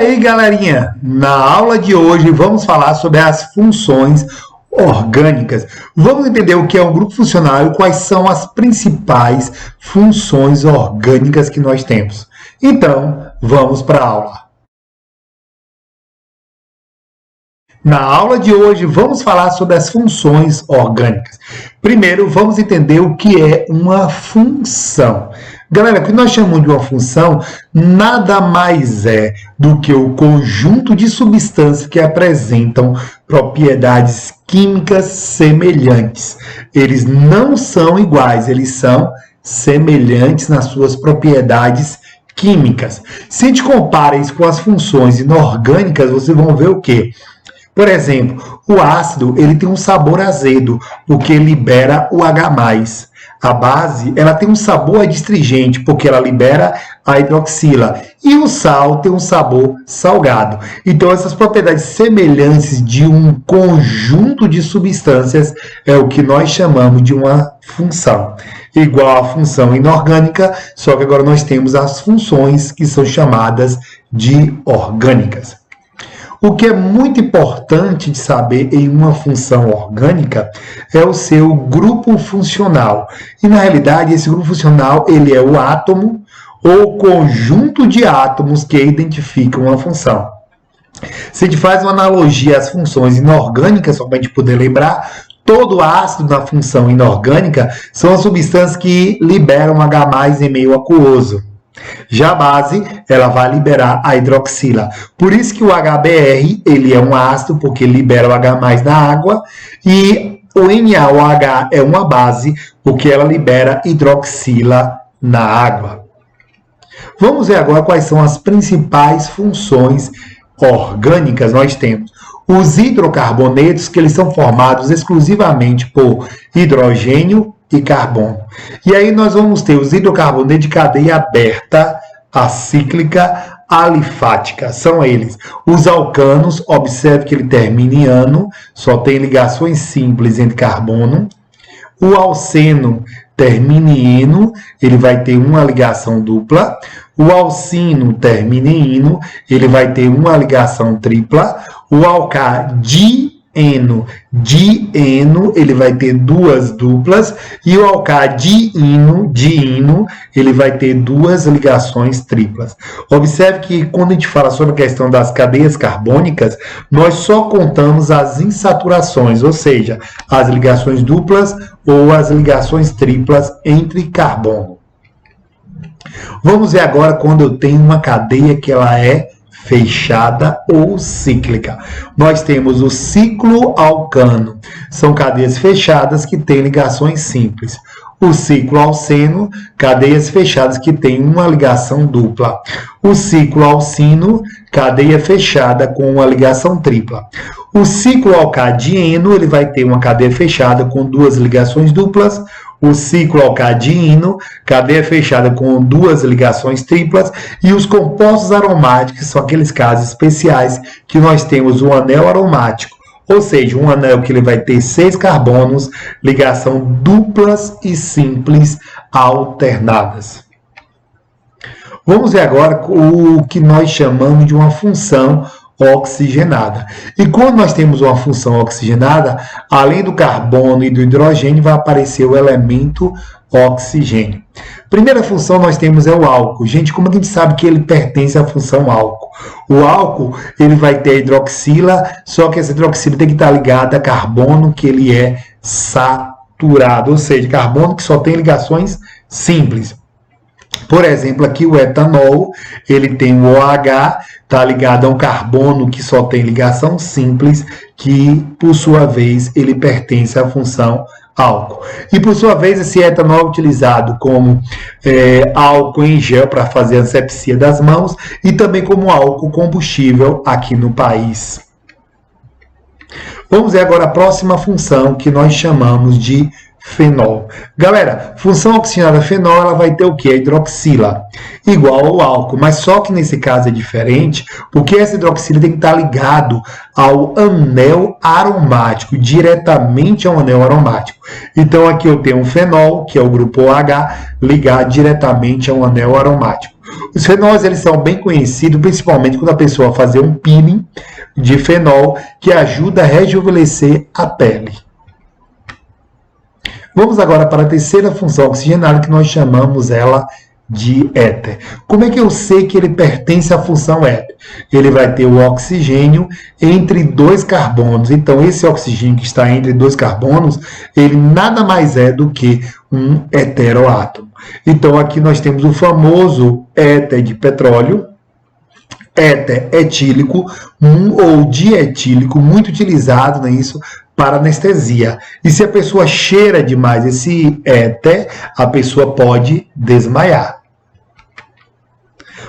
E aí, galerinha, na aula de hoje vamos falar sobre as funções orgânicas. Vamos entender o que é um grupo funcional e quais são as principais funções orgânicas que nós temos. Então, vamos para a aula. Na aula de hoje, vamos falar sobre as funções orgânicas. Primeiro, vamos entender o que é uma função. Galera, o que nós chamamos de uma função nada mais é do que o conjunto de substâncias que apresentam propriedades químicas semelhantes. Eles não são iguais, eles são semelhantes nas suas propriedades químicas. Se a gente compara isso com as funções inorgânicas, vocês vão ver o quê? Por exemplo, o ácido ele tem um sabor azedo, porque libera o H+. A base ela tem um sabor adstringente, porque ela libera a hidroxila. E o sal tem um sabor salgado. Então, essas propriedades semelhantes de um conjunto de substâncias é o que nós chamamos de uma função. Igual à função inorgânica, só que agora nós temos as funções que são chamadas de orgânicas. O que é muito importante de saber em uma função orgânica é o seu grupo funcional. E, na realidade, esse grupo funcional ele é o átomo ou conjunto de átomos que identificam uma função. Se a gente faz uma analogia às funções inorgânicas, só para a gente poder lembrar, todo ácido na função inorgânica são as substâncias que liberam H+ em meio aquoso. Já a base, ela vai liberar a hidroxila. Por isso que o HBr, ele é um ácido, porque libera o H+ na água. E o NaOH é uma base, porque ela libera hidroxila na água. Vamos ver agora quais são as principais funções orgânicas nós temos. Os hidrocarbonetos, que eles são formados exclusivamente por hidrogênio e carbono. E aí nós vamos ter os hidrocarbonetos de cadeia aberta, acíclica, alifática. São eles. Os alcanos, observe que ele termina em ano, só tem ligações simples entre carbono. O alceno termina em eno, ele vai ter uma ligação dupla. O alcino termina em ino, ele vai ter uma ligação tripla. O alcadieno, dieno, ele vai ter duas duplas, e o alcadiino, ele vai ter duas ligações triplas. Observe que quando a gente fala sobre a questão das cadeias carbônicas, nós só contamos as insaturações, ou seja, as ligações duplas ou as ligações triplas entre carbono. Vamos ver agora quando eu tenho uma cadeia que ela é fechada ou cíclica. Nós temos o ciclo alcano. São cadeias fechadas que têm ligações simples. O ciclo alceno, cadeias fechadas que têm uma ligação dupla. O ciclo alcino, cadeia fechada com uma ligação tripla. O ciclo alcadieno, ele vai ter uma cadeia fechada com duas ligações duplas. O ciclo alcadiino, cadeia fechada com duas ligações triplas, e os compostos aromáticos são aqueles casos especiais que nós temos o anel aromático, ou seja, um anel que ele vai ter 6 carbonos, ligação duplas e simples alternadas. Vamos ver agora o que nós chamamos de uma função oxigenada. E quando nós temos uma função oxigenada, além do carbono e do hidrogênio, vai aparecer o elemento oxigênio. Primeira função nós temos é o álcool. Gente, como a gente sabe que ele pertence à função álcool? O álcool, ele vai ter a hidroxila, só que essa hidroxila tem que estar ligada a carbono, que ele é saturado, ou seja, carbono que só tem ligações simples. Por exemplo, aqui o etanol, ele tem o OH, está ligado a um carbono que só tem ligação simples, que, por sua vez, ele pertence à função álcool. E, por sua vez, esse etanol é utilizado como álcool em gel para fazer a asepsia das mãos e também como álcool combustível aqui no país. Vamos ver agora a próxima função que nós chamamos de fenol. Galera, função oxigenada fenol, ela vai ter o que? A hidroxila, igual ao álcool, mas só que nesse caso é diferente, porque essa hidroxila tem que estar ligado ao anel aromático, diretamente ao anel aromático. Então aqui eu tenho um fenol, que é o grupo OH, ligado diretamente ao anel aromático. Os fenóis eles são bem conhecidos, principalmente quando a pessoa fazer um peeling de fenol, que ajuda a rejuvenescer a pele. Vamos agora para a terceira função oxigenada, que nós chamamos ela de éter. Como é que eu sei que ele pertence à função éter? Ele vai ter o oxigênio entre dois carbonos. Então, esse oxigênio que está entre dois carbonos, ele nada mais é do que um heteroátomo. Então, aqui nós temos o famoso éter de petróleo, éter etílico ou dietílico, muito utilizado nisso para anestesia. E se a pessoa cheira demais esse éter, a pessoa pode desmaiar.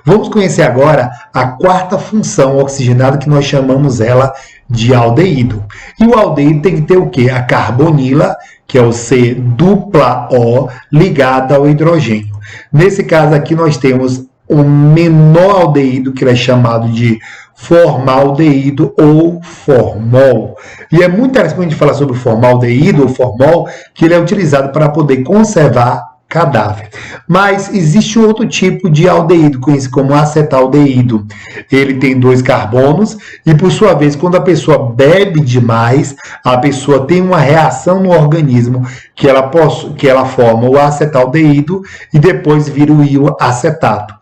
Vamos conhecer agora a quarta função oxigenada, que nós chamamos ela de aldeído. E o aldeído tem que ter o quê? A carbonila, que é o C dupla O, ligada ao hidrogênio. Nesse caso aqui nós temos o menor aldeído, que ele é chamado de formaldeído ou formol. E é muito interessante a gente falar sobre o formaldeído ou formol, que ele é utilizado para poder conservar cadáver. Mas existe outro tipo de aldeído, conhecido como acetaldeído. Ele tem dois carbonos e, por sua vez, quando a pessoa bebe demais, a pessoa tem uma reação no organismo que ela forma o acetaldeído e depois vira o íon acetato.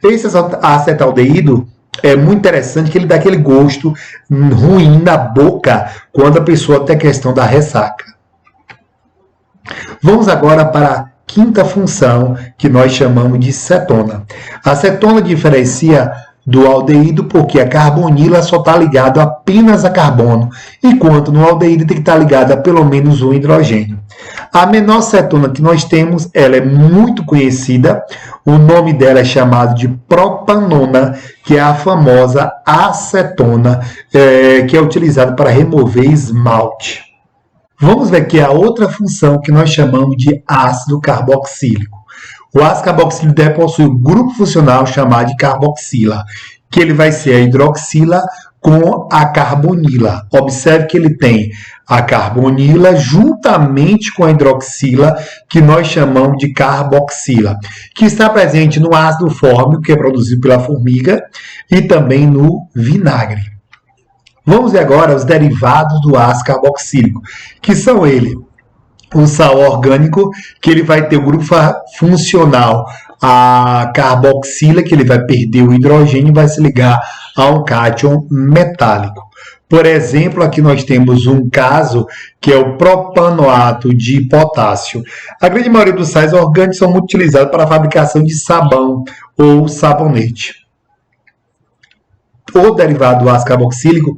Esse acetaldeído é muito interessante, que ele dá aquele gosto ruim na boca quando a pessoa tem a questão da ressaca. Vamos agora para a quinta função, que nós chamamos de cetona. A cetona diferencia do aldeído porque a carbonila só está ligada apenas a carbono, enquanto no aldeído tem que estar ligada a pelo menos um hidrogênio. A menor cetona que nós temos, ela é muito conhecida, o nome dela é chamado de propanona, que é a famosa acetona, que é utilizada para remover esmalte. Vamos ver aqui a outra função que nós chamamos de ácido carboxílico. O ácido carboxílico deve possuir um grupo funcional chamado de carboxila, que ele vai ser a hidroxila com a carbonila. Observe que ele tem a carbonila juntamente com a hidroxila, que nós chamamos de carboxila, que está presente no ácido fórmico, que é produzido pela formiga, e também no vinagre. Vamos ver agora os derivados do ácido carboxílico, que são ele, o sal orgânico, que ele vai ter o grupo funcional, a carboxila, que ele vai perder o hidrogênio e vai se ligar a um cátion metálico. Por exemplo, aqui nós temos um caso que é o propanoato de potássio. A grande maioria dos sais orgânicos são muito utilizados para a fabricação de sabão ou sabonete. O derivado do ácido carboxílico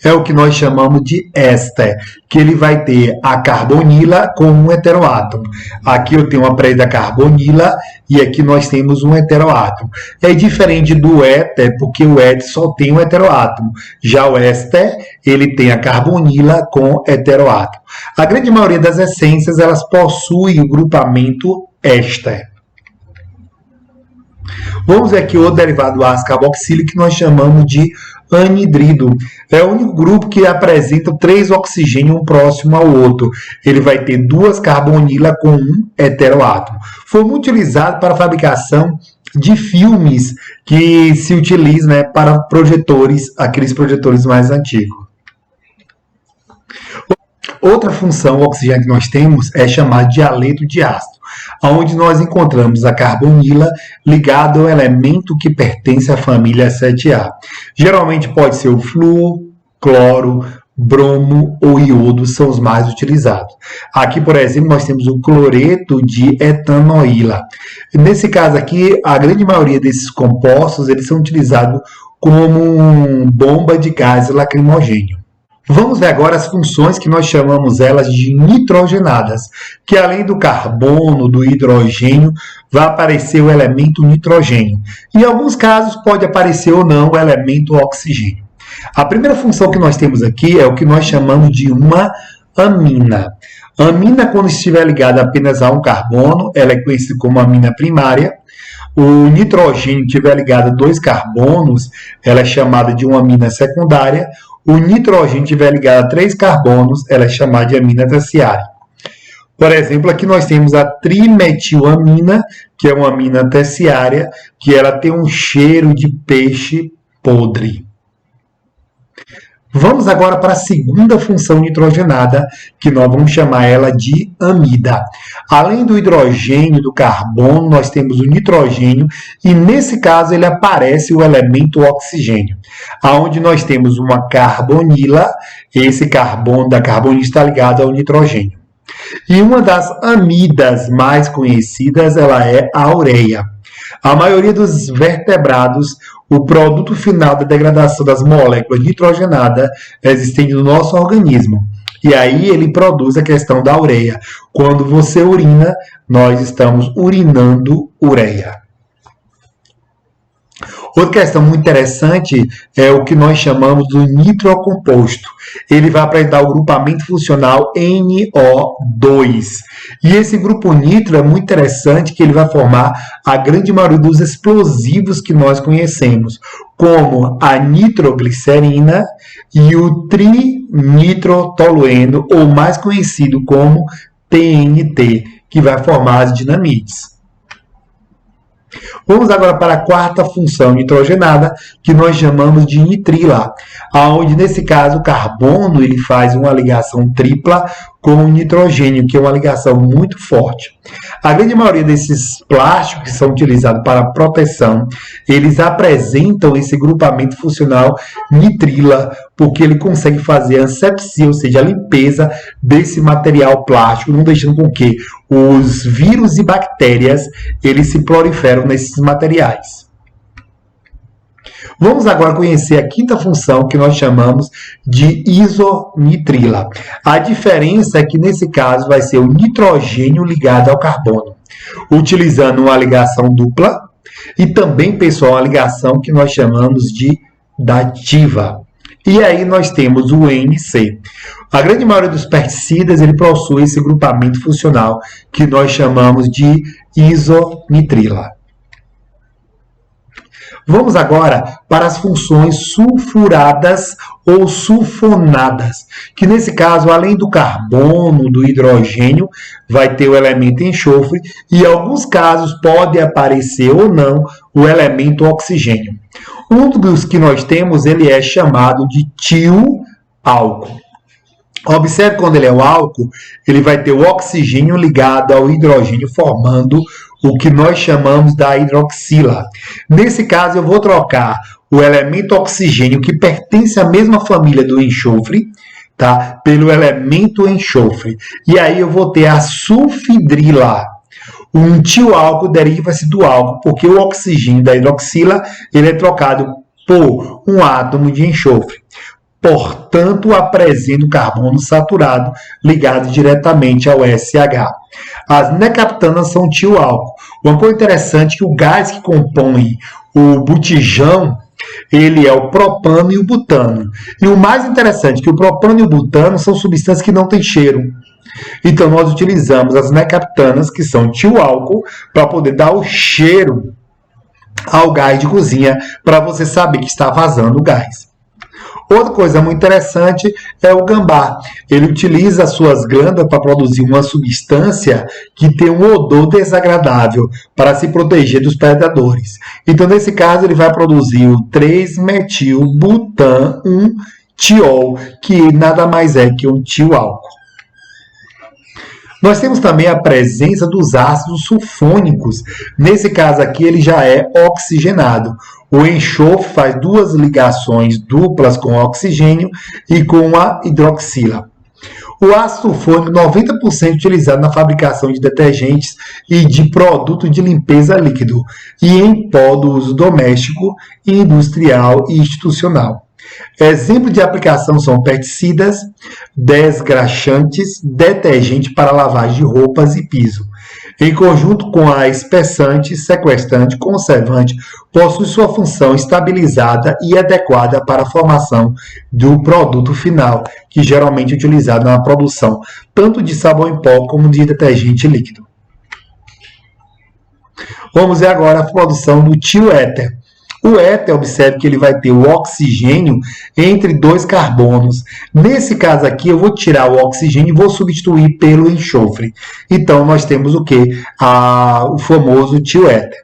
é o que nós chamamos de éster, que ele vai ter a carbonila com um heteroátomo. Aqui eu tenho uma prédia da carbonila e aqui nós temos um heteroátomo. É diferente do éter, porque o éter só tem um heteroátomo. Já o éster, ele tem a carbonila com heteroátomo. A grande maioria das essências, elas possuem o grupamento éster. Vamos ver aqui o derivado do ácido carboxílico, que nós chamamos de anidrido. É o único grupo que apresenta 3 oxigênios um próximo ao outro. Ele vai ter 2 carbonilas com um heteroátomo. Foi muito utilizado para a fabricação de filmes que se utiliza, né, para projetores, aqueles projetores mais antigos. Outra função oxigênio que nós temos é chamada de haleto de ácido, onde nós encontramos a carbonila ligada ao elemento que pertence à família 7A. Geralmente pode ser o flúor, cloro, bromo ou iodo, são os mais utilizados. Aqui, por exemplo, nós temos o cloreto de etanoíla. Nesse caso aqui, a grande maioria desses compostos eles são utilizados como bomba de gás lacrimogêneo. Vamos ver agora as funções que nós chamamos elas de nitrogenadas, que além do carbono, do hidrogênio, vai aparecer o elemento nitrogênio. Em alguns casos pode aparecer ou não o elemento oxigênio. A primeira função que nós temos aqui é o que nós chamamos de uma amina. A amina, quando estiver ligada apenas a um carbono, ela é conhecida como amina primária. O nitrogênio estiver ligado a 2 carbonos, ela é chamada de uma amina secundária. O nitrogênio estiver ligado a 3 carbonos, ela é chamada de amina terciária. Por exemplo, aqui nós temos a trimetilamina, que é uma amina terciária, que ela tem um cheiro de peixe podre. Vamos agora para a segunda função nitrogenada, que nós vamos chamar ela de amida. Além do hidrogênio e do carbono, nós temos o nitrogênio, e nesse caso ele aparece o elemento oxigênio, aonde nós temos uma carbonila, esse carbono da carbonila está ligado ao nitrogênio. E uma das amidas mais conhecidas, ela é a ureia. A maioria dos vertebrados, o produto final da degradação das moléculas nitrogenadas existentes no nosso organismo. E aí ele produz a questão da ureia. Quando você urina, nós estamos urinando ureia. Outra questão muito interessante é o que nós chamamos do nitrocomposto. Ele vai apresentar o grupamento funcional NO2. E esse grupo nitro é muito interessante, que ele vai formar a grande maioria dos explosivos que nós conhecemos, como a nitroglicerina e o trinitrotolueno, ou mais conhecido como TNT, que vai formar as dinamites. Vamos agora para a quarta função nitrogenada, que nós chamamos de nitrila, onde nesse caso o carbono ele faz uma ligação tripla com o nitrogênio, que é uma ligação muito forte. A grande maioria desses plásticos que são utilizados para proteção, eles apresentam esse grupamento funcional nitrila, porque ele consegue fazer a asepsia, ou seja, a limpeza desse material plástico, não deixando com que os vírus e bactérias eles se proliferam nesses materiais. Vamos agora conhecer a quinta função, que nós chamamos de isonitrila. A diferença é que nesse caso vai ser o nitrogênio ligado ao carbono, utilizando uma ligação dupla e também, pessoal, uma ligação que nós chamamos de dativa. E aí nós temos o NC. A grande maioria dos pesticidas ele possui esse grupamento funcional que nós chamamos de isonitrila. Vamos agora para as funções sulfuradas ou sulfonadas, que nesse caso, além do carbono, do hidrogênio, vai ter o elemento enxofre e em alguns casos pode aparecer ou não o elemento oxigênio. Um dos que nós temos, ele é chamado de tio-álcool. Observe quando ele é o álcool, ele vai ter o oxigênio ligado ao hidrogênio, formando o que nós chamamos da hidroxila. Nesse caso, eu vou trocar o elemento oxigênio, que pertence à mesma família do enxofre, tá? Pelo elemento enxofre. E aí eu vou ter a sulfidrila. Um tioálcool deriva-se do álcool, porque o oxigênio da hidroxila ele é trocado por um átomo de enxofre. Portanto, apresenta o carbono saturado ligado diretamente ao SH. As necaptanas são tioálcool. Uma coisa interessante é que o gás que compõe o botijão, ele é o propano e o butano. E o mais interessante é que o propano e o butano são substâncias que não têm cheiro. Então, nós utilizamos as necaptanas, que são tioálcool, para poder dar o cheiro ao gás de cozinha, para você saber que está vazando o gás. Outra coisa muito interessante é o gambá. Ele utiliza as suas glândulas para produzir uma substância que tem um odor desagradável para se proteger dos predadores. Então, nesse caso, ele vai produzir o 3-metil-butan-1-tiol, que nada mais é que um tioálcool. Nós temos também a presença dos ácidos sulfônicos. Nesse caso aqui, ele já é oxigenado. O enxofre faz duas ligações duplas com o oxigênio e com a hidroxila. O ácido sulfônico, 90% utilizado na fabricação de detergentes e de produto de limpeza líquido, e em pó do uso doméstico, industrial e institucional. Exemplo de aplicação são pesticidas, desgraxantes, detergente para lavagem de roupas e piso. Em conjunto com a espessante, sequestrante, conservante, possui sua função estabilizada e adequada para a formação do produto final, que geralmente é utilizado na produção tanto de sabão em pó como de detergente líquido. Vamos ver agora a produção do tioéter. O éter, observe que ele vai ter o oxigênio entre dois carbonos. Nesse caso aqui, eu vou tirar o oxigênio e vou substituir pelo enxofre. Então, nós temos o quê? O famoso tioéter.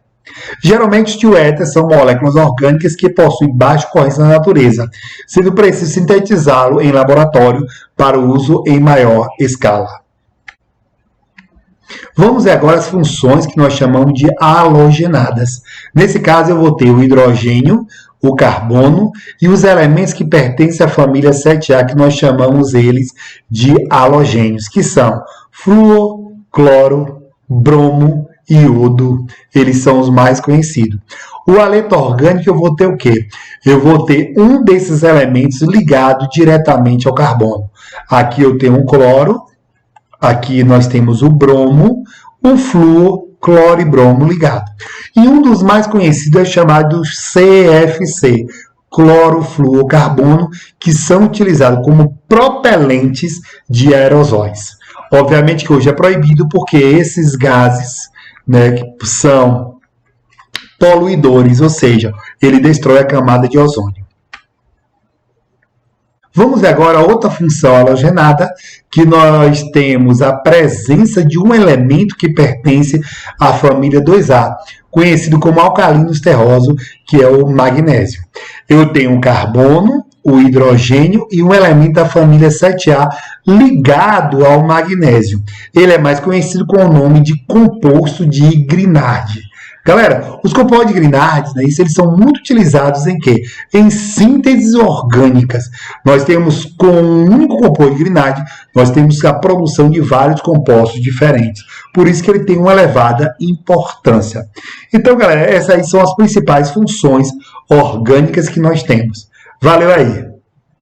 Geralmente, os tioéteres são moléculas orgânicas que possuem baixa corrência na natureza, sendo preciso sintetizá-lo em laboratório para uso em maior escala. Vamos ver agora as funções que nós chamamos de halogenadas. Nesse caso, eu vou ter o hidrogênio, o carbono e os elementos que pertencem à família 7A, que nós chamamos eles de halogênios, que são flúor, cloro, bromo e iodo. Eles são os mais conhecidos. O haleto orgânico, eu vou ter o quê? Eu vou ter um desses elementos ligado diretamente ao carbono. Aqui eu tenho um cloro, aqui nós temos o bromo, o flúor, cloro e bromo ligado. E um dos mais conhecidos é chamado CFC, clorofluorcarbono, que são utilizados como propelentes de aerosóis. Obviamente que hoje é proibido porque esses gases, né, que são poluidores, ou seja, ele destrói a camada de ozônio. Vamos ver agora outra função halogenada, que nós temos a presença de um elemento que pertence à família 2A, conhecido como alcalinos terroso, que é o magnésio. Eu tenho um carbono, o hidrogênio e um elemento da família 7A ligado ao magnésio. Ele é mais conhecido com o nome de composto de Grignard. Galera, os compostos de Grignard, né, eles são muito utilizados em quê? Em sínteses orgânicas. Nós temos, com um único composto de Grignard, nós temos a produção de vários compostos diferentes. Por isso que ele tem uma elevada importância. Então, galera, essas aí são as principais funções orgânicas que nós temos. Valeu aí!